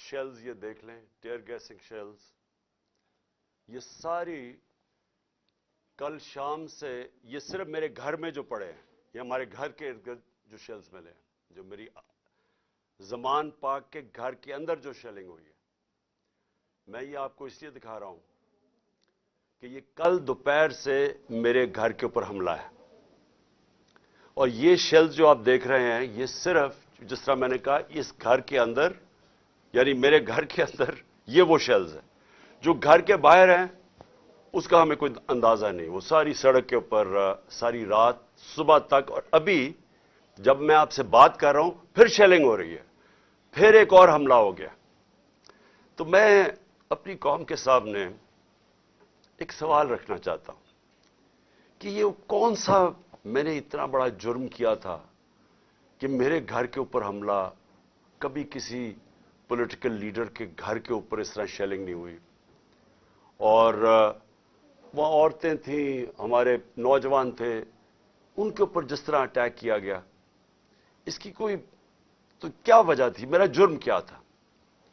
Shells یہ دیکھ لیں، ٹیئر گیسنگ شیلز، یہ ساری کل شام سے یہ صرف میرے گھر میں جو پڑے ہیں، یہ ہمارے گھر کے ارد گرد جو شیلز ملے ہیں، جو میری زمان پاک کے گھر کے اندر جو شیلنگ ہوئی ہے، میں یہ آپ کو اس لیے دکھا رہا ہوں کہ یہ کل دوپہر سے میرے گھر کے اوپر حملہ ہے، اور یہ شیلز جو آپ دیکھ رہے ہیں یہ صرف جس طرح میں نے کہا اس گھر کے اندر، یعنی میرے گھر کے اندر یہ وہ شیلز ہیں جو گھر کے باہر ہیں اس کا ہمیں کوئی اندازہ نہیں، وہ ساری سڑک کے اوپر ساری رات صبح تک، اور ابھی جب میں آپ سے بات کر رہا ہوں پھر شیلنگ ہو رہی ہے، پھر ایک اور حملہ ہو گیا۔ تو میں اپنی قوم کے سامنے ایک سوال رکھنا چاہتا ہوں کہ یہ کون سا میں نے اتنا بڑا جرم کیا تھا کہ میرے گھر کے اوپر حملہ، کبھی کسی پولیٹیکل لیڈر کے گھر کے اوپر اس طرح شیلنگ نہیں ہوئی، اور وہاں عورتیں تھیں، ہمارے نوجوان تھے، ان کے اوپر جس طرح اٹیک کیا گیا، اس کی کوئی تو کیا وجہ تھی؟ میرا جرم کیا تھا؟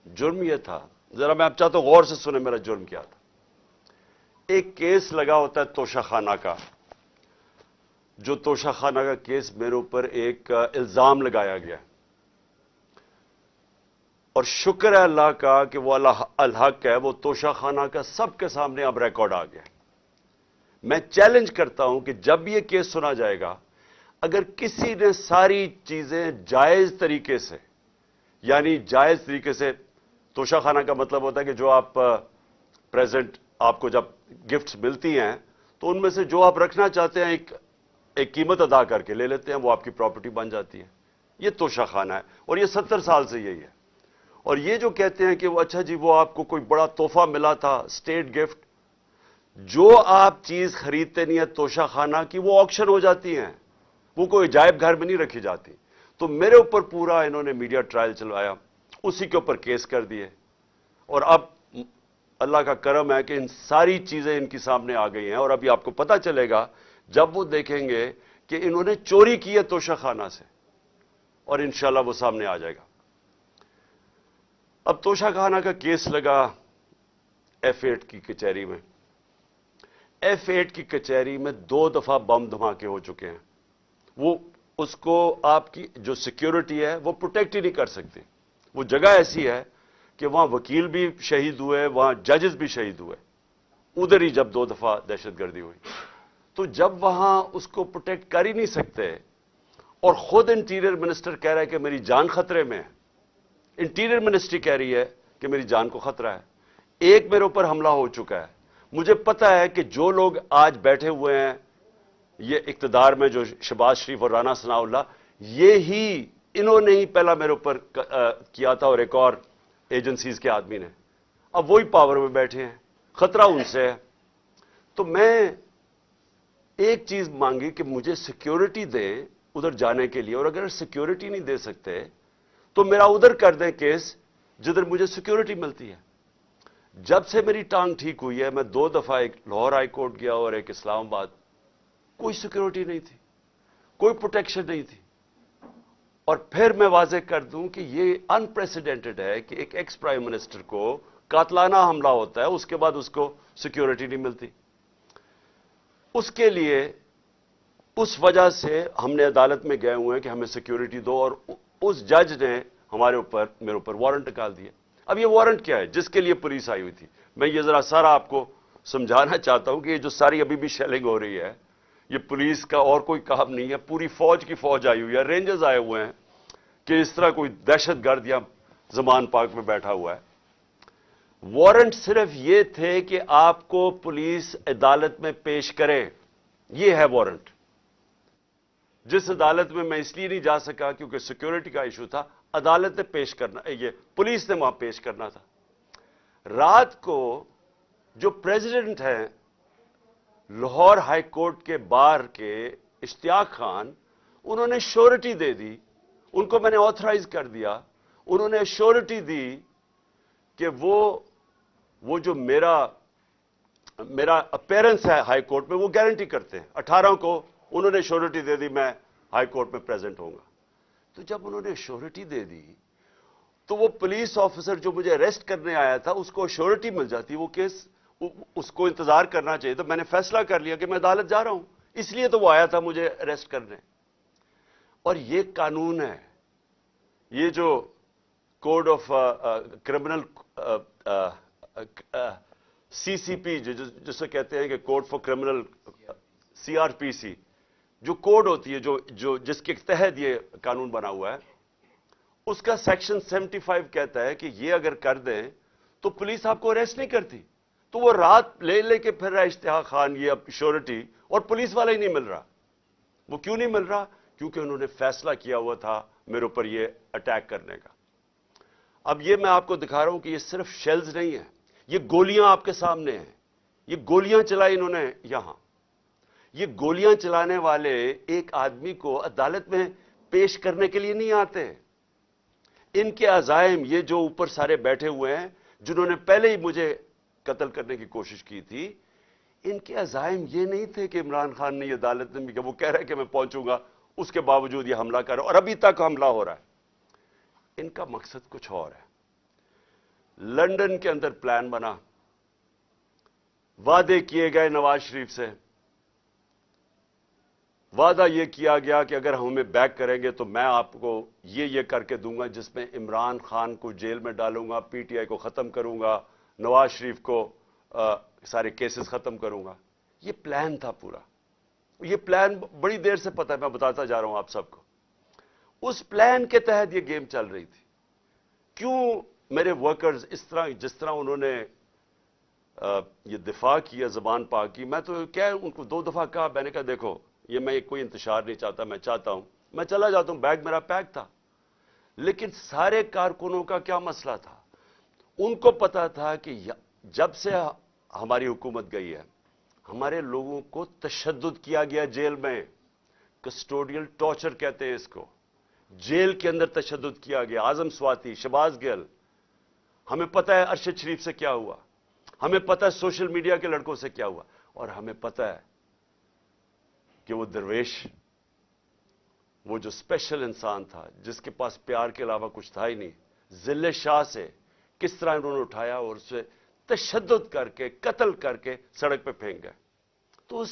جرم یہ تھا، ذرا میں آپ چاہتا ہوں غور سے سنیں میرا جرم کیا تھا۔ ایک کیس لگا ہوتا ہے توشہ خانہ کا، جو توشہ خانہ کا کیس میرے اوپر ایک الزام لگایا گیا، اور شکر ہے اللہ کا کہ وہ الحق ہے، وہ توشہ خانہ کا سب کے سامنے اب ریکارڈ آ گیا۔ میں چیلنج کرتا ہوں کہ جب یہ کیس سنا جائے گا، اگر کسی نے ساری چیزیں جائز طریقے سے، یعنی جائز طریقے سے، توشہ خانہ کا مطلب ہوتا ہے کہ جو آپ پریزنٹ آپ کو جب گفٹس ملتی ہیں تو ان میں سے جو آپ رکھنا چاہتے ہیں ایک قیمت ادا کر کے لے لیتے ہیں، وہ آپ کی پراپرٹی بن جاتی ہے، یہ توشہ خانہ ہے، اور یہ 70 سال سے یہی ہے۔ اور یہ جو کہتے ہیں کہ وہ اچھا جی وہ آپ کو کوئی بڑا تحفہ ملا تھا، اسٹیٹ گفٹ، جو آپ چیز خریدتے نہیں ہے توشہ خانہ کی، وہ آکشن ہو جاتی ہیں، وہ کوئی عجائب گھر میں نہیں رکھی جاتی۔ تو میرے اوپر پورا انہوں نے میڈیا ٹرائل چلوایا، اسی کے اوپر کیس کر دیے، اور اب اللہ کا کرم ہے کہ ان ساری چیزیں ان کی سامنے آ گئی ہیں، اور ابھی آپ کو پتہ چلے گا جب وہ دیکھیں گے کہ انہوں نے چوری کی ہے توشہ خانہ سے، اور انشاءاللہ وہ سامنے آ جائے گا۔ اب توشہ خانہ کا کیس لگا F8 کی کچہری میں۔ F8 کی کچہری میں 2 دفعہ بم دھماکے ہو چکے ہیں، وہ اس کو آپ کی جو سیکیورٹی ہے وہ پروٹیکٹ ہی نہیں کر سکتی۔ وہ جگہ ایسی ہے کہ وہاں وکیل بھی شہید ہوئے، وہاں ججز بھی شہید ہوئے، ادھر ہی جب 2 دفعہ دہشت گردی ہوئی، تو جب وہاں اس کو پروٹیکٹ کر ہی نہیں سکتے، اور خود انٹیریئر منسٹر کہہ رہا ہے کہ میری جان خطرے میں ہے، انٹیریئر منسٹری کہہ رہی ہے کہ میری جان کو خطرہ ہے، ایک میرے اوپر حملہ ہو چکا ہے، مجھے پتا ہے کہ جو لوگ آج بیٹھے ہوئے ہیں یہ اقتدار میں، جو شہباز شریف اور رانا ثناء اللہ، یہی انہوں نے ہی پہلا میرے اوپر کیا تھا، اور ایک اور ایجنسیز کے آدمی نے، اب وہی پاور میں بیٹھے ہیں، خطرہ ان سے ہے۔ تو میں ایک چیز مانگی کہ مجھے سیکیورٹی دیں ادھر جانے کے لیے، اور اگر سیکیورٹی نہیں دے سکتے تو میرا ادھر کر دیں کیس جدھر مجھے سیکیورٹی ملتی ہے۔ جب سے میری ٹانگ ٹھیک ہوئی ہے، میں 2 دفعہ ایک لاہور ہائی کورٹ گیا اور ایک اسلام آباد، کوئی سیکیورٹی نہیں تھی، کوئی پروٹیکشن نہیں تھی۔ اور پھر میں واضح کر دوں کہ یہ انپریسیڈنٹڈ ہے کہ ایک ایکس پرائم منسٹر کو قاتلانہ حملہ ہوتا ہے، اس کے بعد اس کو سیکیورٹی نہیں ملتی۔ اس کے لیے اس وجہ سے ہم نے عدالت میں گئے ہوئے ہیں کہ ہمیں سیکیورٹی دو، اور اس جج نے میرے اوپر وارنٹ نکال دیا۔ اب یہ وارنٹ کیا ہے جس کے لیے پولیس آئی ہوئی تھی؟ میں یہ ذرا سارا آپ کو سمجھانا چاہتا ہوں کہ یہ جو ساری ابھی بھی شیلنگ ہو رہی ہے، یہ پولیس کا اور کوئی کام نہیں ہے، پوری فوج کی فوج آئی ہوئی ہے، رینجرز آئے ہوئے ہیں کہ اس طرح کوئی دہشت گرد یا زمان پاک میں بیٹھا ہوا ہے۔ وارنٹ صرف یہ تھے کہ آپ کو پولیس عدالت میں پیش کرے، یہ ہے وارنٹ۔ جس عدالت میں اس لیے نہیں جا سکا کیونکہ سیکیورٹی کا ایشو تھا، عدالت نے پیش کرنا، یہ پولیس نے وہاں پیش کرنا تھا۔ رات کو جو پریزیڈنٹ ہیں لاہور ہائی کورٹ کے بار کے اشتیاق خان، انہوں نے شورٹی دے دی، ان کو میں نے آتھرائز کر دیا، انہوں نے شورٹی دی کہ وہ جو میرا اپیرنس ہے ہائی کورٹ میں وہ گارنٹی کرتے ہیں۔ 18 کو انہوں نے شورٹی دے دی میں ہائی کورٹ میں پریزنٹ ہوں گا۔ تو جب انہوں نے شورٹی دے دی، تو وہ پولیس آفیسر جو مجھے اریسٹ کرنے آیا تھا اس کو شیورٹی مل جاتی، وہ کیس اس کو انتظار کرنا چاہیے، تو میں نے فیصلہ کر لیا کہ میں عدالت جا رہا ہوں، اس لیے تو وہ آیا تھا مجھے اریسٹ کرنے۔ اور یہ قانون ہے، یہ جو code of criminal C C P جسے کہتے ہیں کہ code for criminal C R P C, جو کوڈ ہوتی ہے جس کے تحت یہ قانون بنا ہوا ہے، اس کا سیکشن 75 کہتا ہے کہ یہ اگر کر دیں تو پولیس آپ کو اریسٹ نہیں کرتی، تو وہ رات لے کے پھر رہا اشتہا خان یہ اب شیورٹی، اور پولیس والا ہی نہیں مل رہا۔ وہ کیوں نہیں مل رہا؟ کیونکہ انہوں نے فیصلہ کیا ہوا تھا میرے اوپر یہ اٹیک کرنے کا۔ اب یہ میں آپ کو دکھا رہا ہوں کہ یہ صرف شیلز نہیں ہیں، یہ گولیاں آپ کے سامنے ہیں، یہ گولیاں چلائی انہوں نے یہاں۔ یہ گولیاں چلانے والے ایک آدمی کو عدالت میں پیش کرنے کے لیے نہیں آتے۔ ان کے عزائم، یہ جو اوپر سارے بیٹھے ہوئے ہیں جنہوں نے پہلے ہی مجھے قتل کرنے کی کوشش کی تھی، ان کے عزائم یہ نہیں تھے کہ عمران خان نے یہ عدالت میں کہ وہ کہہ رہا ہے کہ میں پہنچوں گا، اس کے باوجود یہ حملہ کر رہا ہے، اور ابھی تک حملہ ہو رہا ہے۔ ان کا مقصد کچھ اور ہے۔ لندن کے اندر پلان بنا، وعدے کیے گئے نواز شریف سے، وعدہ یہ کیا گیا کہ اگر ہمیں بیک کریں گے تو میں آپ کو یہ کر کے دوں گا، جس میں عمران خان کو جیل میں ڈالوں گا، پی ٹی آئی کو ختم کروں گا، نواز شریف کو سارے کیسز ختم کروں گا۔ یہ پلان تھا پورا، یہ پلان بڑی دیر سے پتہ ہے، میں بتاتا جا رہا ہوں آپ سب کو۔ اس پلان کے تحت یہ گیم چل رہی تھی۔ کیوں میرے ورکرز اس طرح، جس طرح انہوں نے یہ دفاع کیا زبان پاک کی، میں تو کیا ان کو 2 دفعہ کہا، میں نے کہا دیکھو یہ میں کوئی انتشار نہیں چاہتا، میں چاہتا ہوں میں چلا جاتا ہوں، بیگ میرا پیک تھا۔ لیکن سارے کارکنوں کا کیا مسئلہ تھا؟ ان کو پتا تھا کہ جب سے ہماری حکومت گئی ہے، ہمارے لوگوں کو تشدد کیا گیا جیل میں، کسٹوڈیل ٹارچر کہتے ہیں اس کو، جیل کے اندر تشدد کیا گیا۔ اعظم سواتی، شہباز گل، ہمیں پتہ ہے ارشد شریف سے کیا ہوا، ہمیں پتہ ہے سوشل میڈیا کے لڑکوں سے کیا ہوا، اور ہمیں پتہ ہے کہ وہ درویش، وہ جو اسپیشل انسان تھا جس کے پاس پیار کے علاوہ کچھ تھا ہی نہیں، ذل شاہ سے کس طرح انہوں نے اٹھایا اور اسے تشدد کر کے قتل کر کے سڑک پہ پھینک گئے۔ تو وہ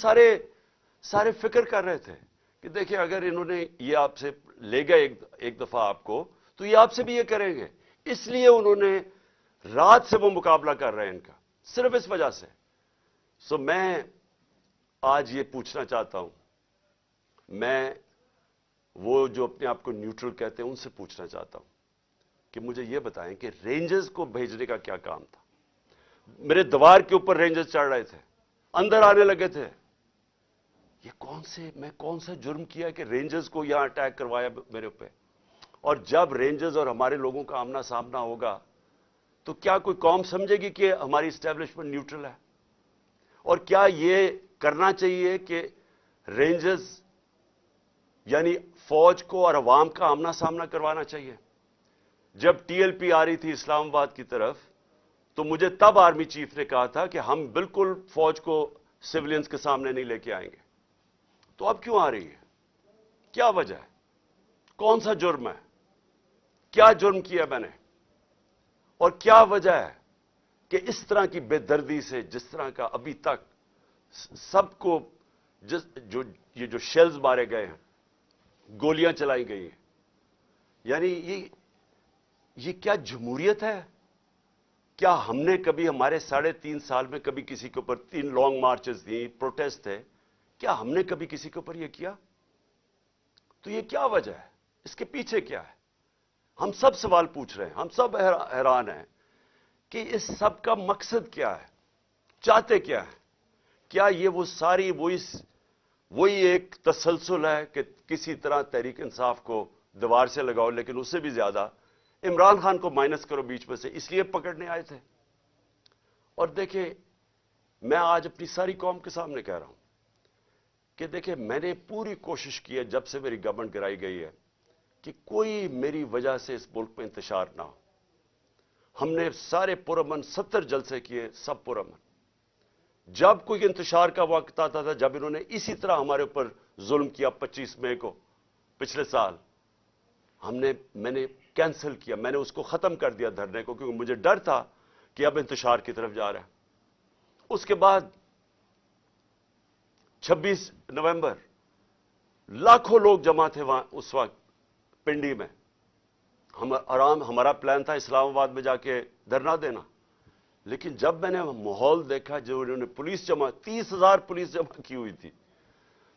سارے فکر کر رہے تھے کہ دیکھیں اگر انہوں نے یہ آپ سے لے گئے ایک دفعہ آپ کو، تو یہ آپ سے بھی یہ کریں گے۔ اس لیے انہوں نے رات سے وہ مقابلہ کر رہے ہیں ان کا، صرف اس وجہ سے۔ سو میں آج یہ پوچھنا چاہتا ہوں، میں وہ جو اپنے آپ کو نیوٹرل کہتے ہیں ان سے پوچھنا چاہتا ہوں کہ مجھے یہ بتائیں کہ رینجرز کو بھیجنے کا کیا کام تھا؟ میرے دیوار کے اوپر رینجرز چڑھ رہے تھے، اندر آنے لگے تھے۔ یہ میں کون سا جرم کیا کہ رینجرز کو یہاں اٹیک کروایا میرے اوپر؟ اور جب رینجرز اور ہمارے لوگوں کا آمنا سامنا ہوگا تو کیا کوئی قوم سمجھے گی کہ ہماری اسٹیبلشمنٹ نیوٹرل ہے؟ اور کیا یہ کرنا چاہیے کہ رینجرز یعنی فوج کو اور عوام کا آمنا سامنا کروانا چاہیے؟ جب ٹی ایل پی آ رہی تھی اسلام آباد کی طرف تو مجھے تب آرمی چیف نے کہا تھا کہ ہم بالکل فوج کو سیولینز کے سامنے نہیں لے کے آئیں گے۔ تو اب کیوں آ رہی ہے؟ کیا وجہ ہے؟ کون سا جرم ہے؟ کیا جرم کیا میں نے؟ اور کیا وجہ ہے کہ اس طرح کی بے دردی سے، جس طرح کا ابھی تک سب کو یہ جو شیلز مارے گئے ہیں، گولیاں چلائی گئی ہیں، یعنی یہ کیا جمہوریت ہے؟ کیا ہم نے کبھی ہمارے 3.5 سال میں کبھی کسی کے اوپر 3 لانگ مارچز تھیں، پروٹیسٹ تھے، کیا ہم نے کبھی کسی کے اوپر یہ کیا؟ تو یہ کیا وجہ ہے؟ اس کے پیچھے کیا ہے؟ ہم سب سوال پوچھ رہے ہیں، ہم سب حیران ہیں کہ اس سب کا مقصد کیا ہے؟ چاہتے کیا ہے؟ کیا یہ وہ ساری وہی ایک تسلسل ہے کہ کسی طرح تحریک انصاف کو دیوار سے لگاؤ، لیکن اس سے بھی زیادہ عمران خان کو مائنس کرو بیچ میں سے، اس لیے پکڑنے آئے تھے؟ اور دیکھیں، میں آج اپنی ساری قوم کے سامنے کہہ رہا ہوں کہ دیکھیں میں نے پوری کوشش کی ہے جب سے میری گورنمنٹ گرائی گئی ہے کہ کوئی میری وجہ سے اس ملک میں انتشار نہ ہو۔ ہم نے سارے پرامن 70 جلسے کیے، سب پرامن۔ جب کوئی انتشار کا وقت آتا تھا، جب انہوں نے اسی طرح ہمارے اوپر ظلم کیا 25 مئی کو پچھلے سال، میں نے کینسل کیا، میں نے اس کو ختم کر دیا دھرنے کو، کیونکہ مجھے ڈر تھا کہ اب انتشار کی طرف جا رہا ہے۔ اس کے بعد 26 نومبر لاکھوں لوگ جمع تھے وہاں اس وقت پنڈی میں۔ ہمارا پلان تھا اسلام آباد میں جا کے دھرنا دینا، لیکن جب میں نے ماحول دیکھا جو انہوں نے پولیس جمع 30,000 پولیس جمع کی ہوئی تھی،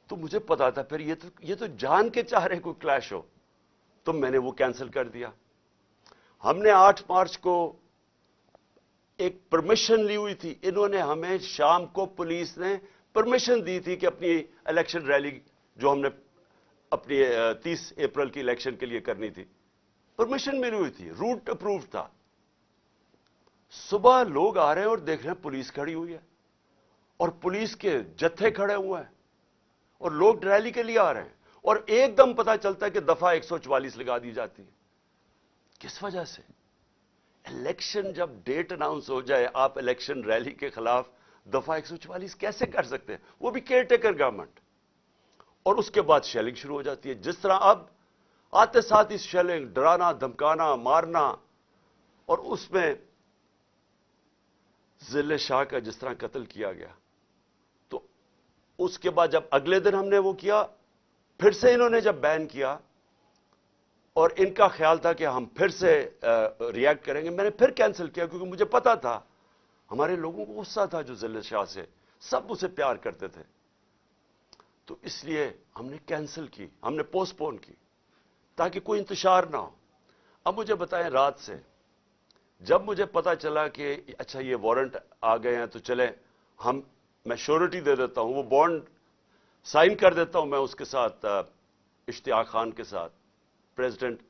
تو مجھے پتا تھا پھر یہ تو جان کے چاہ رہے کوئی کلیش ہو، تو میں نے وہ کینسل کر دیا۔ ہم نے 8 مارچ کو ایک پرمیشن لی ہوئی تھی، انہوں نے ہمیں شام کو پولیس نے پرمیشن دی تھی کہ اپنی الیکشن ریلی جو ہم نے اپنی 30 اپریل کی الیکشن کے لیے کرنی تھی، پرمیشن ملی ہوئی تھی، روٹ اپروو تھا۔ صبح لوگ آ رہے ہیں اور دیکھ رہے ہیں پولیس کھڑی ہوئی ہے اور پولیس کے جتھے کھڑے ہوئے ہیں اور لوگ ریلی کے لیے آ رہے ہیں، اور ایک دم پتا چلتا ہے کہ دفعہ 144 لگا دی جاتی ہے۔ کس وجہ سے؟ الیکشن جب ڈیٹ اناؤنس ہو جائے، آپ الیکشن ریلی کے خلاف دفعہ 144 کیسے کر سکتے ہیں؟ وہ بھی کیئر ٹیکر گورنمنٹ۔ اور اس کے بعد شیلنگ شروع ہو جاتی ہے، جس طرح اب آتے ساتھ ہی شیلنگ، ڈرانا، دھمکانا، مارنا، اور اس میں ضلع شاہ کا جس طرح قتل کیا گیا۔ تو اس کے بعد جب اگلے دن ہم نے وہ کیا، پھر سے انہوں نے جب بین کیا اور ان کا خیال تھا کہ ہم پھر سے ری ایکٹ کریں گے، میں نے پھر کینسل کیا، کیونکہ مجھے پتا تھا ہمارے لوگوں کو غصہ تھا جو ضلع شاہ سے، سب اسے پیار کرتے تھے۔ تو اس لیے ہم نے کینسل کی، ہم نے پوسٹ پون کی تاکہ کوئی انتشار نہ ہو۔ اب مجھے بتائیں، رات سے جب مجھے پتا چلا کہ اچھا یہ وارنٹ آ گئے ہیں تو چلیں میں شیورٹی دے دیتا ہوں، وہ بانڈ سائن کر دیتا ہوں میں اس کے ساتھ، اشتیاق خان کے ساتھ، پریزیڈنٹ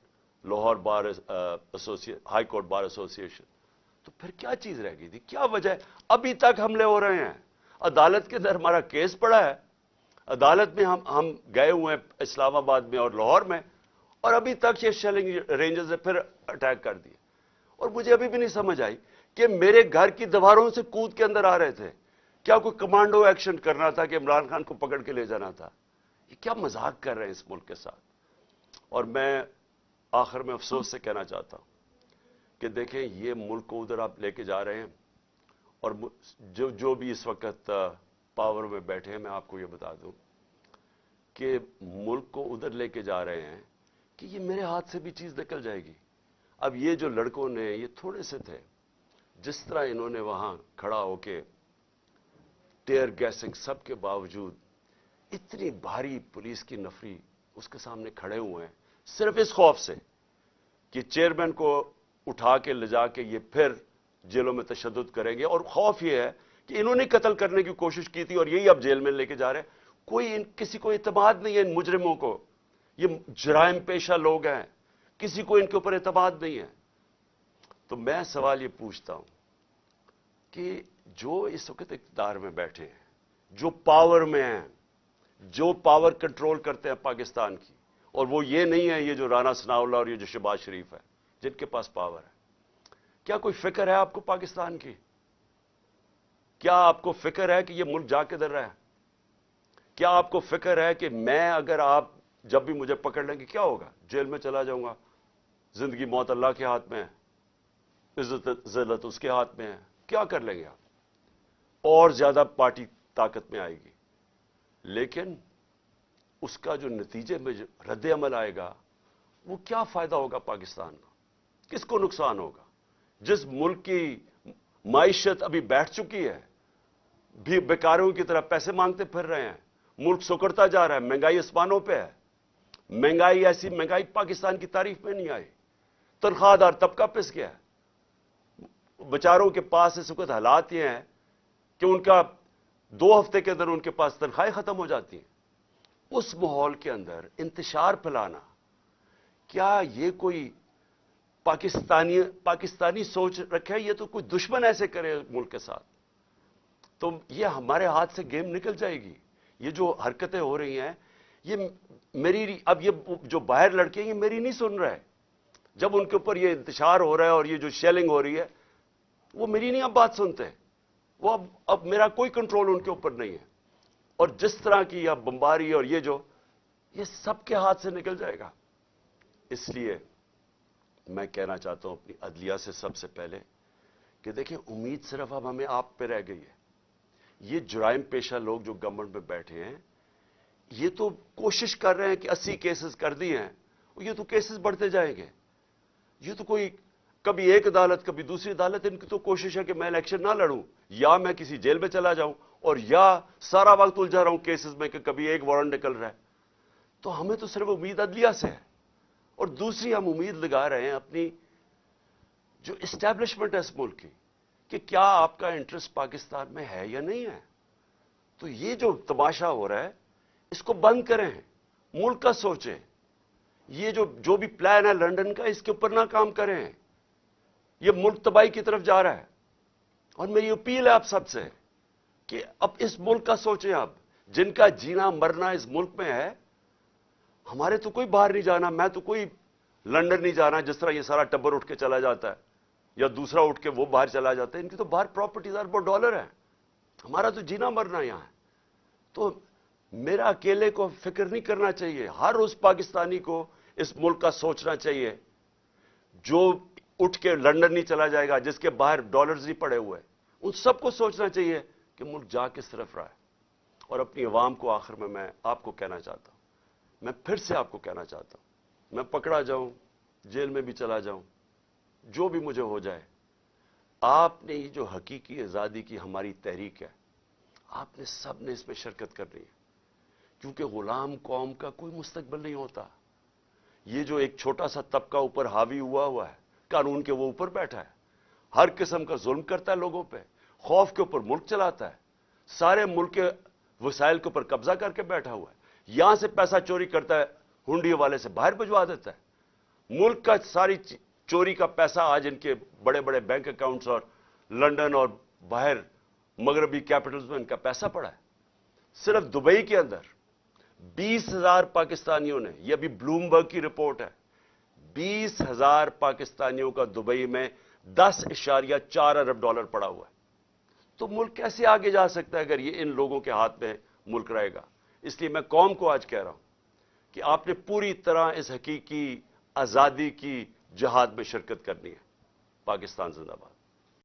لاہور بار ہائی کورٹ بار ایسوسی ایشن۔ تو پھر کیا چیز رہ گئی تھی؟ کیا وجہ ہے؟ ابھی تک حملے ہو رہے ہیں، عدالت کے اندر ہمارا کیس پڑا ہے، عدالت میں ہم گئے ہوئے ہیں اسلام آباد میں اور لاہور میں، اور ابھی تک یہ شیلنگ رینجرز نے پھر اٹیک کر دیے۔ اور مجھے ابھی بھی نہیں سمجھ آئی کہ میرے گھر کی دیواروں سے کود کے اندر آ رہے تھے، کیا کوئی کمانڈو ایکشن کرنا تھا کہ عمران خان کو پکڑ کے لے جانا تھا؟ یہ کیا مذاق کر رہے ہیں اس ملک کے ساتھ؟ اور میں آخر میں افسوس سے کہنا چاہتا ہوں کہ دیکھیں یہ ملک کو ادھر آپ لے کے جا رہے ہیں، اور جو بھی اس وقت پاور میں بیٹھے ہیں، میں آپ کو یہ بتا دوں کہ ملک کو ادھر لے کے جا رہے ہیں کہ یہ میرے ہاتھ سے بھی چیز نکل جائے گی۔ اب یہ جو لڑکوں نے، یہ تھوڑے سے تھے، جس طرح انہوں نے وہاں کھڑا ہو کے ٹیئر گیسنگ سب کے باوجود، اتنی بھاری پولیس کی نفری اس کے سامنے کھڑے ہوئے ہیں، صرف اس خوف سے کہ چیئرمین کو اٹھا کے لے جا کے یہ پھر جیلوں میں تشدد کریں گے، اور خوف یہ ہے کہ انہوں نے قتل کرنے کی کوشش کی تھی اور یہی اب جیل میں لے کے جا رہے ہیں۔ کسی کو اعتماد نہیں ہے ان مجرموں کو، یہ جرائم پیشہ لوگ ہیں، کسی کو ان کے اوپر اعتماد نہیں ہے۔ تو میں سوال یہ پوچھتا ہوں کہ جو اس وقت اقتدار میں بیٹھے ہیں، جو پاور میں ہیں، جو پاور کنٹرول کرتے ہیں پاکستان کی، اور وہ یہ نہیں ہے یہ جو رانا ثناء اللہ اور یہ جو شہباز شریف ہے جن کے پاس پاور ہے، کیا کوئی فکر ہے آپ کو پاکستان کی؟ کیا آپ کو فکر ہے کہ یہ ملک جا کدھر رہا ہے؟ کیا آپ کو فکر ہے کہ میں اگر آپ جب بھی مجھے پکڑ لیں گے کیا ہوگا؟ جیل میں چلا جاؤں گا، زندگی موت اللہ کے ہاتھ میں ہے، عزت ذلت اس کے ہاتھ میں ہے، کیا کر لیں گے آپ؟ اور زیادہ پارٹی طاقت میں آئے گی، لیکن اس کا جو نتیجے میں جو رد عمل آئے گا وہ کیا فائدہ ہوگا پاکستان کا؟ کس کو نقصان ہوگا؟ جس ملک کی معیشت ابھی بیٹھ چکی ہے، بھی بیکاروں کی طرح پیسے مانگتے پھر رہے ہیں، ملک سکڑتا جا رہا ہے، مہنگائی آسمانوں پہ ہے، مہنگائی ایسی مہنگائی پاکستان کی تاریخ میں نہیں آئی، تنخواہ دار طبقہ پس گیا ہے، بیچاروں کے پاس اس وقت حالات یہ ہیں کہ ان کا 2 ہفتے کے اندر ان کے پاس تنخواہیں ختم ہو جاتی ہیں۔ اس ماحول کے اندر انتشار پھیلانا، کیا یہ کوئی پاکستانی سوچ رکھے؟ یہ تو کوئی دشمن ایسے کرے ملک کے ساتھ تو یہ ہمارے ہاتھ سے گیم نکل جائے گی۔ یہ جو حرکتیں ہو رہی ہیں، یہ میری، اب یہ جو باہر لڑکے ہیں یہ میری نہیں سن رہے، جب ان کے اوپر یہ انتشار ہو رہا ہے اور یہ جو شیلنگ ہو رہی ہے وہ میری نہیں اب بات سنتے، وہ اب میرا کوئی کنٹرول ان کے اوپر نہیں ہے، اور جس طرح کی اب بمباری اور یہ سب کے ہاتھ سے نکل جائے گا۔ اس لیے میں کہنا چاہتا ہوں اپنی عدلیہ سے سب سے پہلے کہ دیکھیں امید صرف اب ہمیں آپ پہ رہ گئی ہے. یہ جرائم پیشہ لوگ جو گورنمنٹ میں بیٹھے ہیں یہ تو کوشش کر رہے ہیں کہ 80 کیسز کر دیے ہیں, یہ تو کیسز بڑھتے جائیں گے. یہ تو کوئی کبھی ایک عدالت کبھی دوسری عدالت, ان کی تو کوشش ہے کہ میں الیکشن نہ لڑوں, یا میں کسی جیل میں چلا جاؤں, اور یا سارا وقت الجھا رہا ہوں کیسز میں کہ کبھی ایک وارنٹ نکل رہا ہے. تو ہمیں تو صرف امید عدلیہ سے ہے, اور دوسری ہم امید لگا رہے ہیں اپنی جو اسٹیبلشمنٹ ہے اس ملک کی کہ کیا آپ کا انٹرسٹ پاکستان میں ہے یا نہیں ہے. تو یہ جو تماشا ہو رہا ہے اس کو بند کریں, ملک کا سوچیں. یہ جو بھی پلان ہے لنڈن کا اس کے اوپر نہ کام کریں, یہ ملک تباہی کی طرف جا رہا ہے. اور میری اپیل ہے آپ سب سے کہ اب اس ملک کا سوچیں. اب جن کا جینا مرنا اس ملک میں ہے, ہمارے تو کوئی باہر نہیں جانا, میں تو کوئی لنڈن نہیں جانا جس طرح یہ سارا ٹبر اٹھ کے چلا جاتا ہے یا دوسرا اٹھ کے وہ باہر چلا جاتا ہے. ان کی تو باہر پراپرٹیز اربوں ڈالر ہیں, ہمارا تو جینا مرنا یہاں ہے. تو میرا اکیلے کو فکر نہیں کرنا چاہیے, ہر اس پاکستانی کو اس ملک کا سوچنا چاہیے جو اٹھ کے لنڈن نہیں چلا جائے گا, جس کے باہر ڈالرز نہیں پڑے ہوئے. ان سب کو سوچنا چاہیے کہ ملک جا کس طرف رہا ہے. اور اپنی عوام کو آخر میں آپ کو کہنا چاہتا ہوں, میں پھر سے آپ کو کہنا چاہتا ہوں, میں پکڑا جاؤں, جیل میں بھی چلا جاؤں, جو بھی مجھے ہو جائے, آپ نے یہ جو حقیقی آزادی کی ہماری تحریک ہے, آپ نے سب نے اس میں شرکت کرنی ہے. کیونکہ غلام قوم کا کوئی مستقبل نہیں ہوتا. یہ جو ایک چھوٹا سا طبقہ اوپر حاوی ہوا ہے, قانون کے وہ اوپر بیٹھا ہے, ہر قسم کا ظلم کرتا ہے لوگوں پہ, خوف کے اوپر ملک چلاتا ہے, سارے ملک کے وسائل کے اوپر قبضہ کر کے بیٹھا ہوا ہے, یہاں سے پیسہ چوری کرتا ہے, ہنڈی والے سے باہر بھجوا دیتا ہے. ملک کا ساری چوری کا پیسہ آج ان کے بڑے بڑے بینک اکاؤنٹس اور لنڈن اور باہر مغربی کیپٹلز میں ان کا پیسہ پڑا ہے. صرف دبئی کے اندر 20,000 پاکستانیوں نے, یہ ابھی بلومبرگ کی رپورٹ ہے, 20,000 پاکستانیوں کا دبئی میں $10.4 ارب پڑا ہوا ہے. تو ملک کیسے آگے جا سکتا ہے اگر یہ ان لوگوں کے ہاتھ میں ملک رہے گا. اس لیے میں قوم کو آج کہہ رہا ہوں کہ آپ نے پوری طرح اس حقیقی آزادی کی جہاد میں شرکت کرنی ہے. پاکستان زندہ باد.